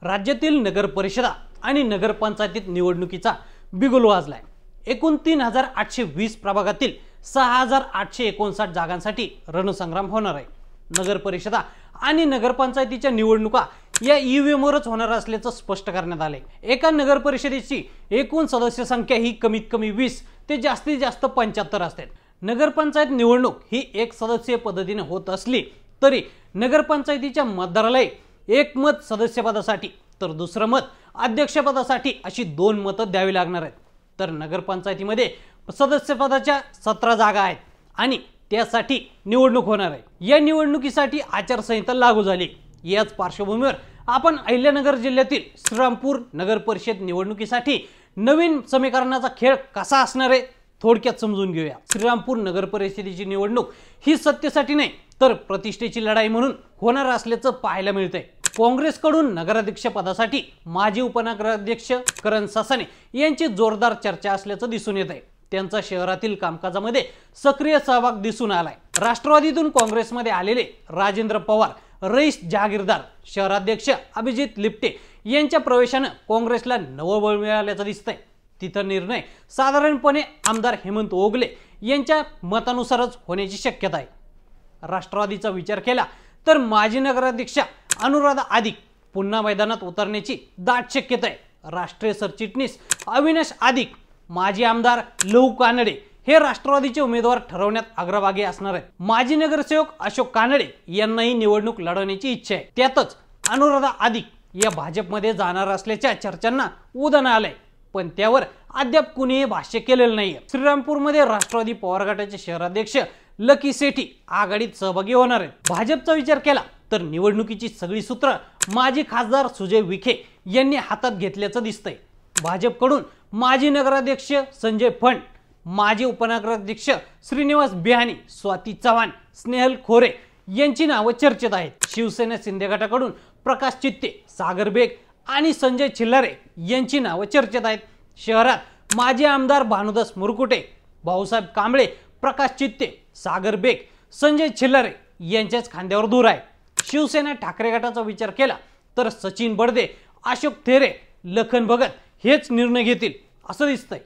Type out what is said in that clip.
राज्यातील नगर परिषदा आणि नगरपंचायतीत निवडणुकीचा बिगुल वाजलाय। एकूण 3820 प्रभागातील 6859 जागांसाठी रणसंग्राम होणार आहे। नगर परिषदा आणि नगरपंचायतीच्या निवडणुका या ईव्हीएम वरच होणार असल्याचं स्पष्ट करण्यात आले। एका नगर परिषदेची एकूण सदस्य संख्या ही कमीत कमी 20 ते जास्तीत जास्त 75 असते। नगरपंचायत निवडणूक ही एक सदस्यीय पद्धतीने होत असली तरी नगरपंचायतीच्या मतदाराला एक मत सदस्यपदासाठी तर दुसरं मत अध्यक्षपदासाठी अशी 2 मतं द्यावी लागणार आहेत। तर नगरपंचायतीमध्ये सदस्यपदाच्या 17 जागा आहेत आणि त्यासाठी निवडणूक होणार आहे। या निवडणुकीसाठी आचारसंहिता लागू झाली। याच पार्श्वभूमीवर आपण अहिल्यानगर जिल्ह्यातील श्रीरामपूर नगर परिषद निवडणुकीसाठी नवीन समीकरणाचा खेळ कसा असणार आहे थोडक्यात समजून घेऊया। श्रीरामपूर नगर परिषदेची निवडणूक ही सत्तेसाठी नाही तर प्रतिष्ठेची लढाई म्हणून होणार असल्याचं पाहायला मिळतंय। काँग्रेसकडून नगराध्यक्ष पदासाठी माजी उपनगराध्यक्ष करण सासाने यांची जोरदार चर्चा असल्याचं दिसून येत आहे। त्यांचा शहरातील कामकाजामध्ये सक्रिय सहभाग दिसून आलाय। राष्ट्रवादीतून काँग्रेसमध्ये आलेले राजेंद्र पवार, रईस जहागीरदार, शहराध्यक्ष अभिजित लिप्टे यांच्या प्रवेशाने काँग्रेसला नवं बळ मिळाल्याचं दिसतंय। तिथं निर्णय साधारणपणे आमदार हेमंत ओगले यांच्या मतानुसारच होण्याची शक्यता आहे। राष्ट्रवादीचा विचार केला तर माजी नगराध्यक्ष अनुराधा आदिक पुन्हा मैदानात उतरण्याची दाट शक्यता आहे। राष्ट्रीय सरचिटणीस अविनाश आदिक, माजी आमदार लहू कानडे हे राष्ट्रवादीचे उमेदवार ठरवण्यात अग्रभागी असणार आहेत। माजी नगरसेवक अशोक कानडे यांनाही निवडणूक लढवण्याची इच्छा आहे। त्यातच अनुराधा आदिक या भाजपमध्ये जाणार असल्याच्या चर्चांना उधाण आलंय, पण त्यावर अद्याप कुणीही भाष्य केलेलं नाहीये। श्रीरामपूरमध्ये राष्ट्रवादी पवार गटाचे शहराध्यक्ष लकी सेठी आघाडीत सहभागी होणार आहेत। भाजपचा विचार केला तर निवडणुकीची सगळी सूत्र माजी खासदार सुजय विखे यांनी हातात घेतल्याचं दिसतंय। भाजपकडून माजी नगराध्यक्ष संजय फंड, माजी उपनगराध्यक्ष श्रीनिवास बिहानी, स्वाती चव्हाण, स्नेहल खोरे यांची नावं चर्चेत आहेत। शिवसेना शिंदे गटाकडून प्रकाश चित्ते, सागर बेग आणि संजय छिल्लारे यांची नावं चर्चेत आहेत। शहरात माजी आमदार भानुदास मुरकुटे, भाऊसाहेब कांबळे, प्रकाश चित्ते, सागर बेग, संजय छिल्लारे यांच्याच खांद्यावर धूर आहे। शिवसेना ठाकरे गटाचा विचार केला तर सचिन बडदे, अशोक थेरे, लखन भगत हेच निर्णय घेतील असं दिसतंय।